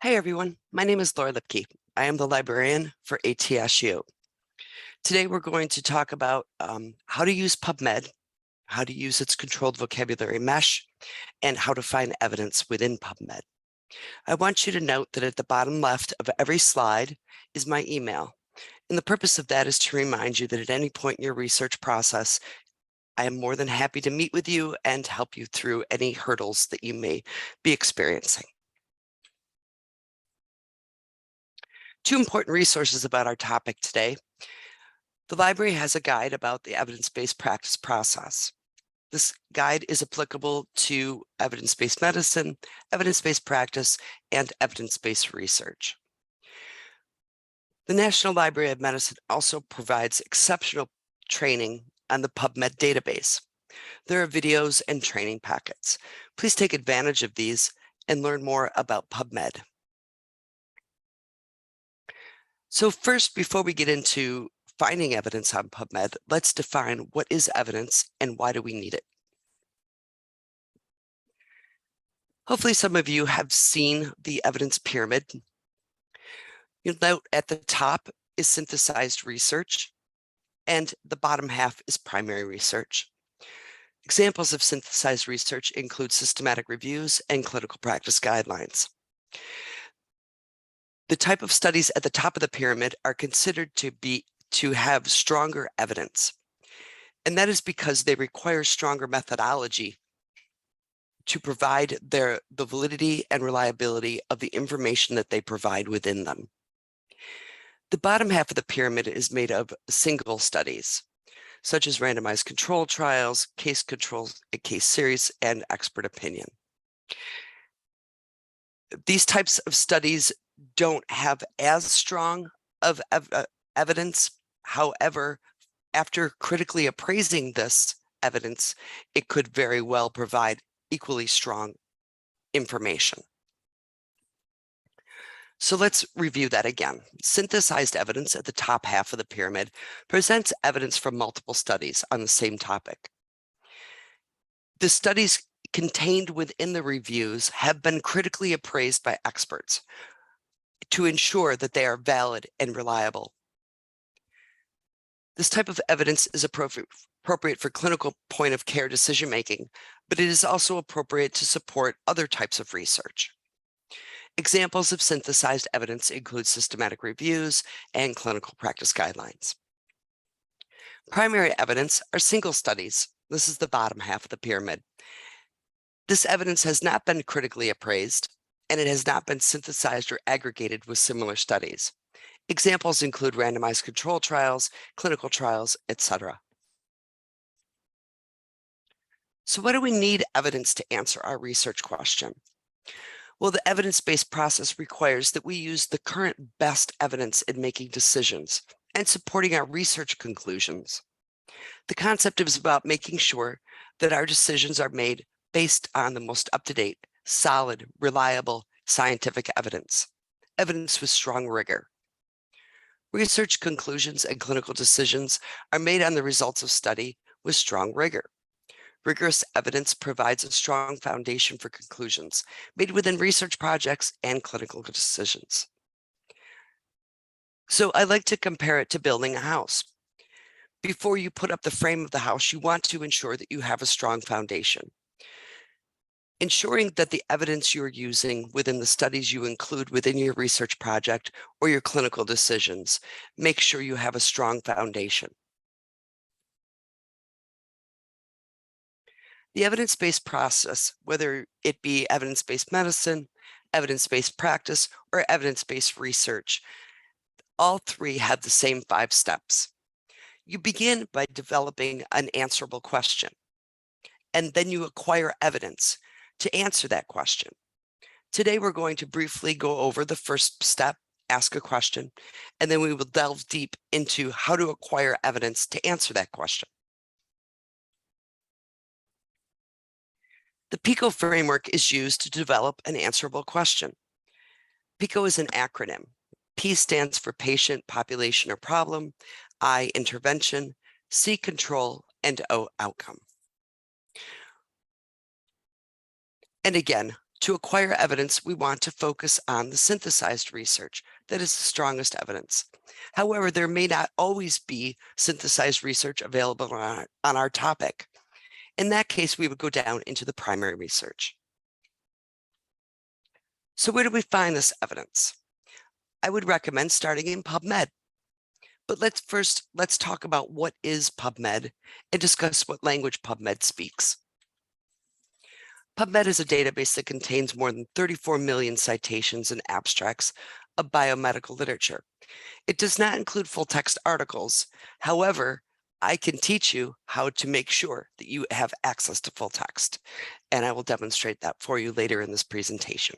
Hey everyone, my name is Laura Lipke. I am the librarian for ATSU. Today we're going to talk about how to use PubMed, how to use its controlled vocabulary mesh, and how to find evidence within PubMed. I want you to note that at the bottom left of every slide is my email. And the purpose of that is to remind you that at any point in your research process, I am more than happy to meet with you and help you through any hurdles that you may be experiencing. Two important resources about our topic today. The library has a guide about the evidence-based practice process. This guide is applicable to evidence-based medicine, evidence-based practice, and evidence-based research. The National Library of Medicine also provides exceptional training on the PubMed database. There are videos and training packets. Please take advantage of these and learn more about PubMed. So first, before we get into finding evidence on PubMed, let's define what is evidence and why do we need it. Hopefully some of you have seen the evidence pyramid. You'll note at the top is synthesized research, and the bottom half is primary research. Examples of synthesized research include systematic reviews and clinical practice guidelines. The type of studies at the top of the pyramid are considered to have stronger evidence, and that is because they require stronger methodology to provide the validity and reliability of the information that they provide within them. The bottom half of the pyramid is made of single studies, such as randomized control trials, case controls, case series, and expert opinion. These types of studies don't have as strong of evidence. However, after critically appraising this evidence, it could very well provide equally strong information. So let's review that again. Synthesized evidence at the top half of the pyramid presents evidence from multiple studies on the same topic. The studies contained within the reviews have been critically appraised by experts to ensure that they are valid and reliable. This type of evidence is appropriate for clinical point of care decision-making, but it is also appropriate to support other types of research. Examples of synthesized evidence include systematic reviews and clinical practice guidelines. Primary evidence are single studies. This is the bottom half of the pyramid. This evidence has not been critically appraised, and it has not been synthesized or aggregated with similar studies. Examples include randomized control trials, clinical trials, etc. So what do we need evidence to answer our research question? Well, the evidence-based process requires that we use the current best evidence in making decisions and supporting our research conclusions. The concept is about making sure that our decisions are made based on the most up-to-date, solid, reliable, scientific evidence with strong rigor. Research conclusions and clinical decisions are made on the results of study with strong rigor. Rigorous evidence provides a strong foundation for conclusions made within research projects and clinical decisions. So I like to compare it to building a house. Before you put up the frame of the house, you want to ensure that you have a strong foundation. Ensuring that the evidence you're using within the studies you include within your research project or your clinical decisions, make sure you have a strong foundation. The evidence-based process, whether it be evidence-based medicine, evidence-based practice, or evidence-based research, all three have the same 5 steps. You begin by developing an answerable question, and then you acquire evidence to answer that question. Today, we're going to briefly go over the first step, ask a question, and then we will delve deep into how to acquire evidence to answer that question. The PICO framework is used to develop an answerable question. PICO is an acronym. P stands for patient, population, or problem, I, intervention, C, control, and O, outcome. And again, To acquire evidence, we want to focus on the synthesized research that is the strongest evidence. However, there may not always be synthesized research available on our topic. In that case, we would go down into the primary research. So where do we find this evidence? I would recommend starting in PubMed. But let's talk about what is PubMed and discuss what language PubMed speaks. PubMed is a database that contains more than 34 million citations and abstracts of biomedical literature. It does not include full-text articles. However, I can teach you how to make sure that you have access to full text, and I will demonstrate that for you later in this presentation.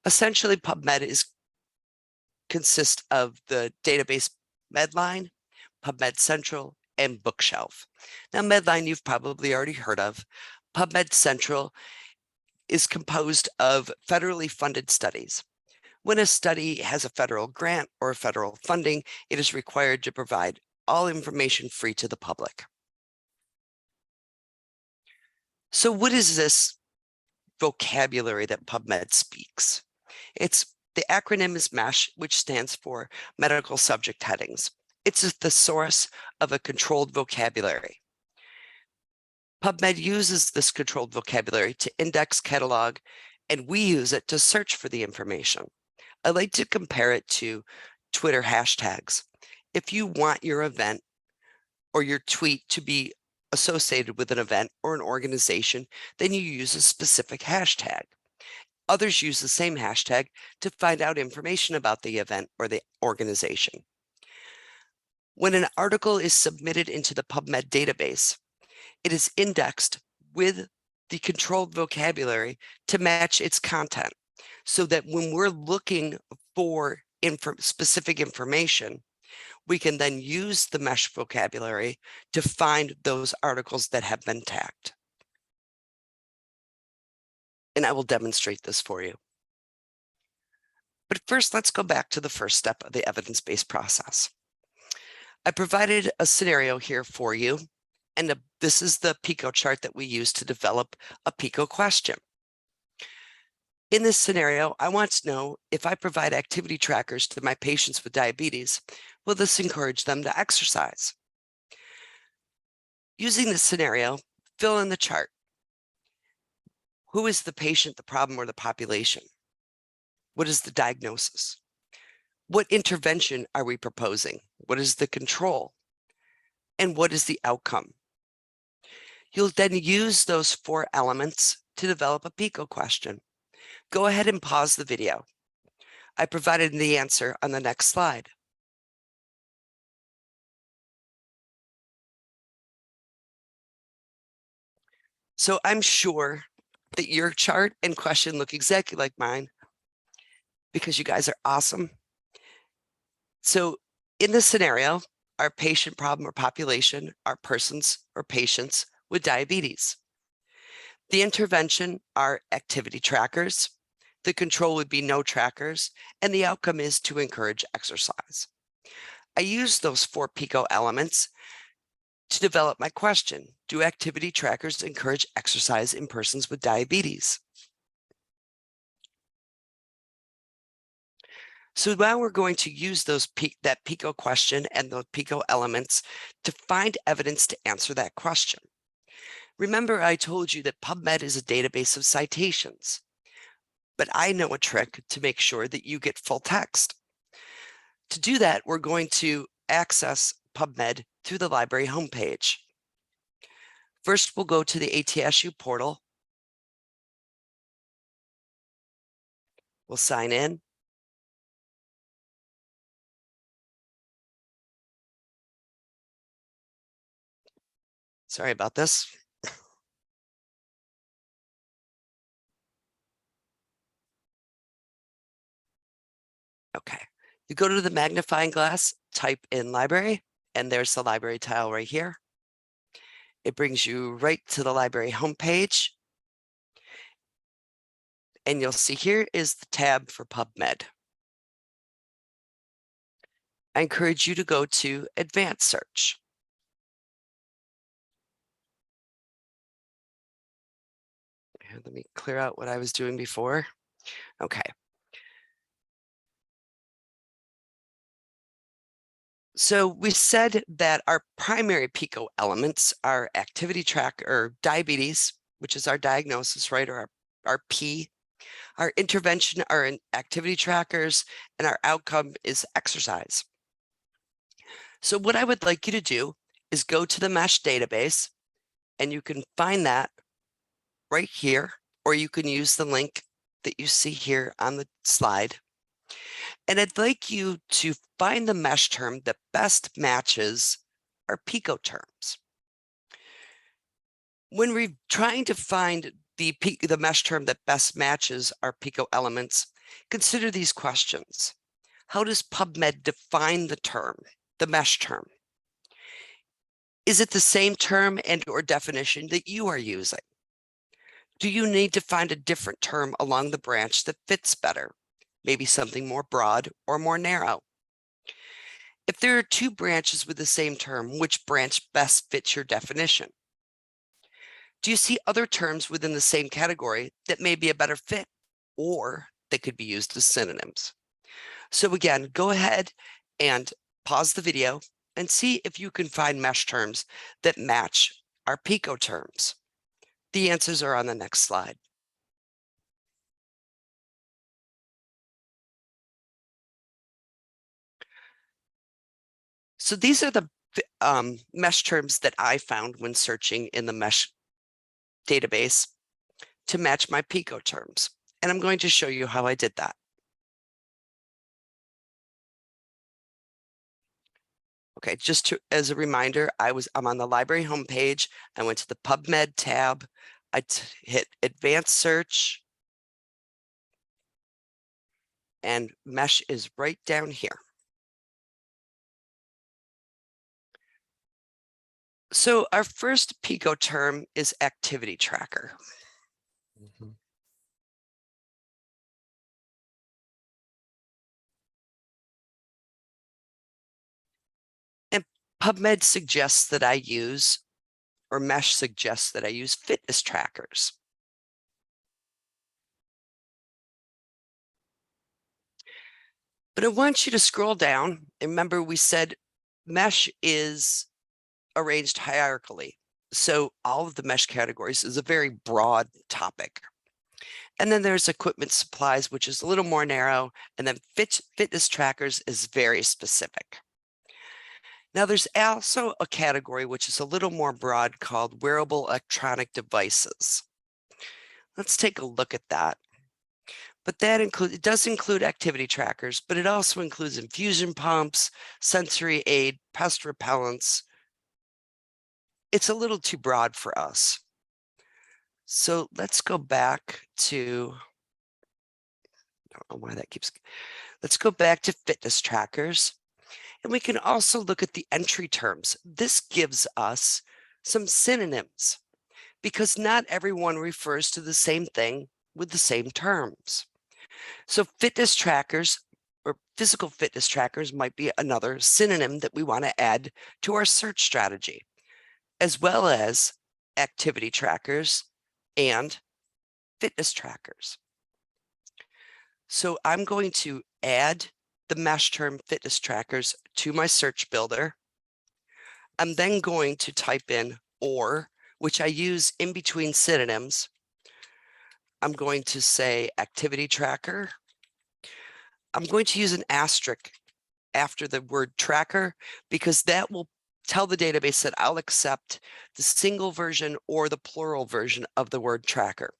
Essentially, PubMed consists of the database Medline, PubMed Central, and Bookshelf. Now, Medline you've probably already heard of. PubMed Central is composed of federally funded studies. When a study has a federal grant or federal funding, it is required to provide all information free to the public. So what is this vocabulary that PubMed speaks? The acronym is MeSH, which stands for Medical Subject Headings. It's the source of a controlled vocabulary. PubMed uses this controlled vocabulary to index, catalog, and we use it to search for the information. I like to compare it to Twitter hashtags. If you want your event or your tweet to be associated with an event or an organization, then you use a specific hashtag. Others use the same hashtag to find out information about the event or the organization. When an article is submitted into the PubMed database, it is indexed with the controlled vocabulary to match its content, so that when we're looking for specific information, we can then use the MeSH vocabulary to find those articles that have been tagged. And I will demonstrate this for you. But first, let's go back to the first step of the evidence-based process. I provided a scenario here for you, and this is the PICO chart that we use to develop a PICO question. In this scenario, I want to know if I provide activity trackers to my patients with diabetes, will this encourage them to exercise? Using this scenario, fill in the chart. Who is the patient, the problem, or the population? What is the diagnosis? What intervention are we proposing? What is the control? And what is the outcome? You'll then use those 4 elements to develop a PICO question. Go ahead and pause the video. I provided the answer on the next slide. So I'm sure that your chart and question look exactly like mine because you guys are awesome. So in this scenario, our patient, problem, or population are persons or patients with diabetes. The intervention are activity trackers. The control would be no trackers, and the outcome is to encourage exercise. I use those 4 PICO elements to develop my question. Do activity trackers encourage exercise in persons with diabetes? So now we're going to use that PICO question and the PICO elements to find evidence to answer that question. Remember, I told you that PubMed is a database of citations, but I know a trick to make sure that you get full text. To do that, we're going to access PubMed through the library homepage. First, we'll go to the ATSU portal. We'll sign in. Sorry about this. Okay, you go to the magnifying glass, type in library, and there's the library tile right here. It brings you right to the library homepage. And you'll see here is the tab for PubMed. I encourage you to go to Advanced Search. let me clear out what I was doing before. Okay. So we said that our primary PICO elements are activity track or diabetes, which is our diagnosis, right? Or our P. Our intervention are in activity trackers, and our outcome is exercise. So what I would like you to do is go to the MeSH database, and you can find that right here, or you can use the link that you see here on the slide. And I'd like you to find the MeSH term that best matches our PICO terms. When we're trying to find the MeSH term that best matches our PICO elements, consider these questions. How does PubMed define the term, the MeSH term? Is it the same term and or definition that you are using? Do you need to find a different term along the branch that fits better? Maybe something more broad or more narrow. If there are two branches with the same term, which branch best fits your definition? Do you see other terms within the same category that may be a better fit or that could be used as synonyms? So again, go ahead and pause the video and see if you can find MeSH terms that match our PICO terms. The answers are on the next slide. So these are the MeSH terms that I found when searching in the MeSH database to match my PICO terms. And I'm going to show you how I did that. Okay, just as a reminder, I'm on the library homepage. I went to the PubMed tab. I hit advanced search, and MeSH is right down here. So our first PICO term is activity tracker. And PubMed suggests that I use, or MeSH suggests that I use fitness trackers. But I want you to scroll down. And remember, we said MeSH is arranged hierarchically. So all of the MeSH categories is a very broad topic. And then there's equipment supplies, which is a little more narrow. And then fitness trackers is very specific. Now there's also a category which is a little more broad called wearable electronic devices. Let's take a look at that. But it does include activity trackers, but it also includes infusion pumps, sensory aid, pest repellents. It's a little too broad for us. So let's go back to, I don't know why that keeps, let's go back to fitness trackers. And we can also look at the entry terms. This gives us some synonyms because not everyone refers to the same thing with the same terms. So fitness trackers or physical fitness trackers might be another synonym that we want to add to our search strategy, as well as activity trackers and fitness trackers. So I'm going to add the MeSH term fitness trackers to my search builder. I'm then going to type in or, which I use in between synonyms. I'm going to say activity tracker. I'm going to use an asterisk after the word tracker because that will tell the database that I'll accept the single version or the plural version of the word tracker.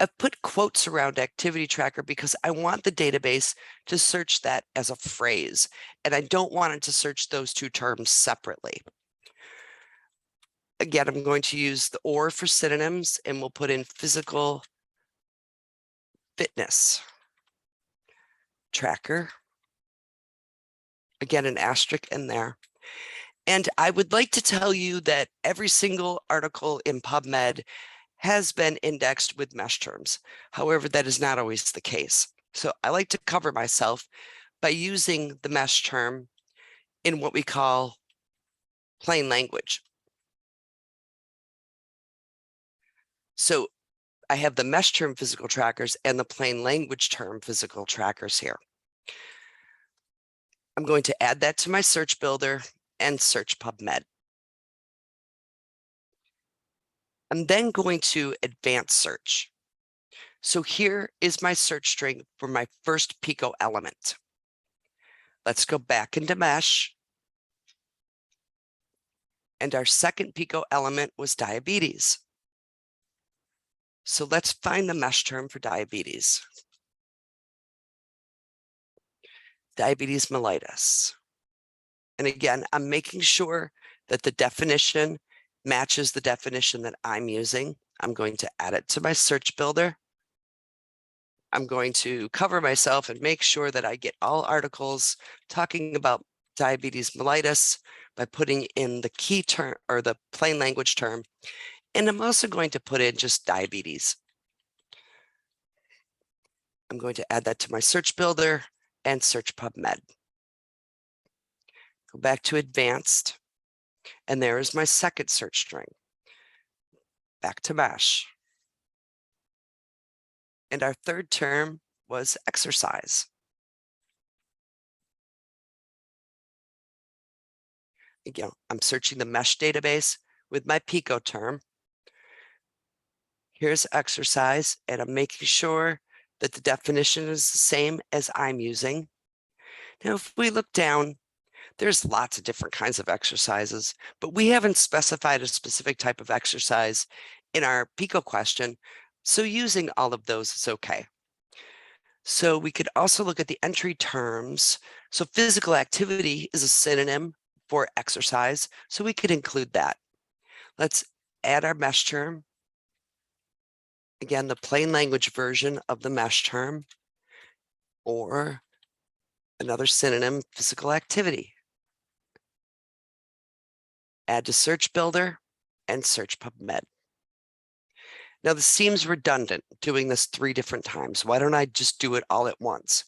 I've put quotes around activity tracker because I want the database to search that as a phrase, and I don't want it to search those two terms separately. Again, I'm going to use the or for synonyms, and we'll put in physical fitness tracker. Again, an asterisk in there. And I would like to tell you that every single article in PubMed has been indexed with MeSH terms. However, that is not always the case. So I like to cover myself by using the MeSH term in what we call plain language. So I have the MeSH term physical trackers and the plain language term physical trackers here. I'm going to add that to my search builder and search PubMed. I'm then going to advanced search. So here is my search string for my first PICO element. Let's go back into MeSH. And our second PICO element was diabetes. So let's find the MeSH term for diabetes. Diabetes mellitus. And again, I'm making sure that the definition matches the definition that I'm using. I'm going to add it to my search builder. I'm going to cover myself and make sure that I get all articles talking about diabetes mellitus by putting in the key term or the plain language term. And I'm also going to put in just diabetes. I'm going to add that to my search builder and search PubMed. Go back to advanced, and there is my second search string. Back to MeSH. And our third term was exercise. Again, I'm searching the MeSH database with my PICO term. Here's exercise, and I'm making sure that the definition is the same as I'm using. Now, if we look down, there's lots of different kinds of exercises, but we haven't specified a specific type of exercise in our PICO question, so using all of those is okay. So we could also look at the entry terms. So physical activity is a synonym for exercise, so we could include that. Let's add our MeSH term. Again, the plain language version of the MeSH term, or another synonym, physical activity. Add to search builder and search PubMed. Now this seems redundant doing this 3 different times. Why don't I just do it all at once?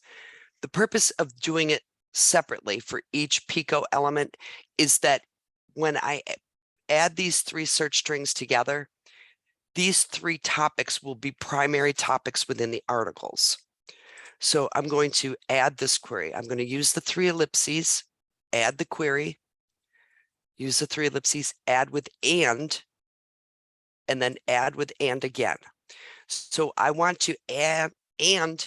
The purpose of doing it separately for each PICO element is that when I add these 3 search strings together, these 3 topics will be primary topics within the articles. So I'm going to add this query. I'm going to use the 3 ellipses, add the query, use the 3 ellipses, add with and then add with and again. So I want to add and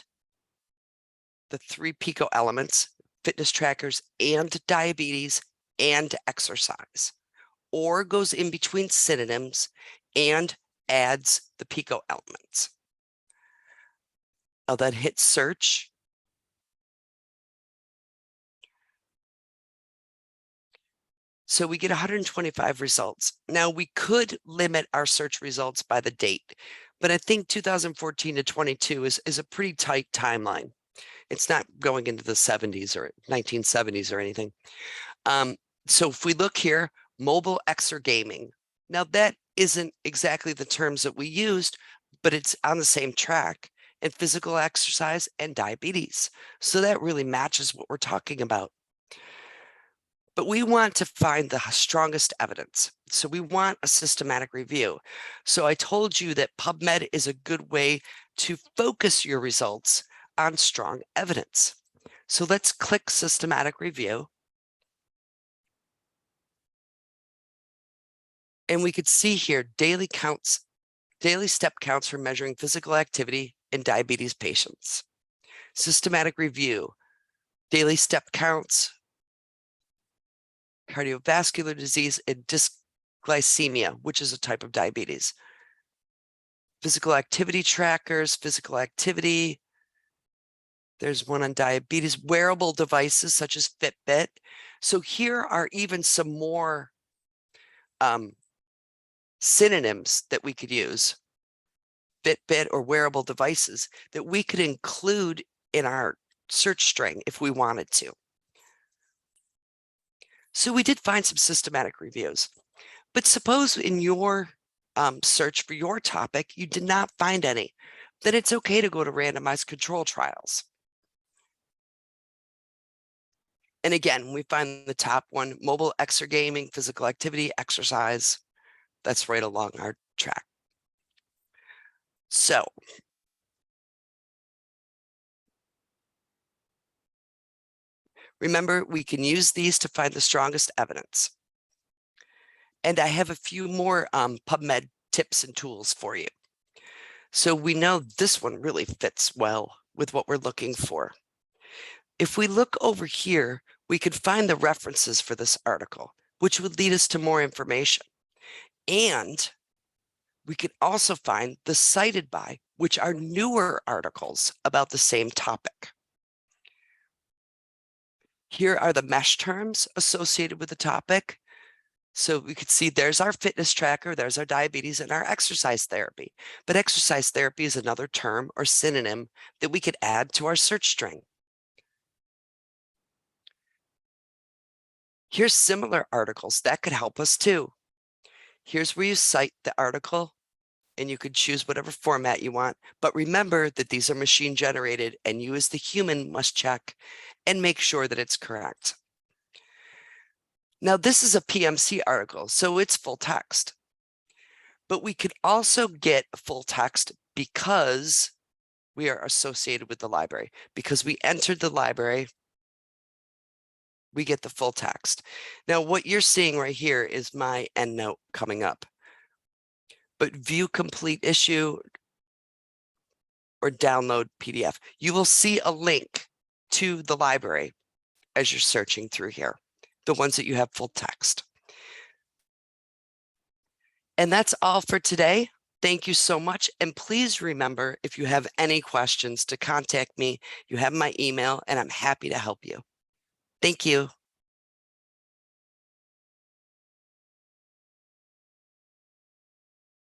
the 3 PICO elements, fitness trackers and diabetes and exercise, or goes in between synonyms and adds the PICO elements. I'll then hit search. So we get 125 results. Now we could limit our search results by the date, but I think 2014 to 22 is a pretty tight timeline. It's not going into the 70s or 1970s or anything. So if we look here, mobile exergaming. Now that isn't exactly the terms that we used, but it's on the same track, and physical exercise and diabetes. So that really matches what we're talking about. But we want to find the strongest evidence. So we want a systematic review. So I told you that PubMed is a good way to focus your results on strong evidence. So let's click systematic review. And we could see here daily step counts for measuring physical activity in diabetes patients. Systematic review, daily step counts, cardiovascular disease, and dysglycemia, which is a type of diabetes. Physical activity trackers, physical activity. There's one on diabetes, wearable devices such as Fitbit. So here are even some more synonyms that we could use, Fitbit or wearable devices, that we could include in our search string if we wanted to. So we did find some systematic reviews, but suppose in your search for your topic, you did not find any, then it's okay to go to randomized control trials. And again, we find the top one, mobile exergaming, physical activity, exercise. That's right along our track. So remember, we can use these to find the strongest evidence. And I have a few more PubMed tips and tools for you. So we know this one really fits well with what we're looking for. If we look over here, we could find the references for this article, which would lead us to more information. And we can also find the cited by, which are newer articles about the same topic. Here are the MeSH terms associated with the topic. So we could see there's our fitness tracker, there's our diabetes, and our exercise therapy. But exercise therapy is another term or synonym that we could add to our search string. Here's similar articles that could help us too. Here's where you cite the article, and you could choose whatever format you want. But remember that these are machine generated, and you as the human must check and make sure that it's correct. Now, this is a PMC article, so it's full text. But we could also get full text because we are associated with the library. Because we entered the library, we get the full text. Now, what you're seeing right here is my EndNote coming up. But view complete issue or download PDF, you will see a link to the library as you're searching through here, the ones that you have full text. And that's all for today. Thank you so much. And please remember, if you have any questions, to contact me. You have my email, and I'm happy to help you. Thank you.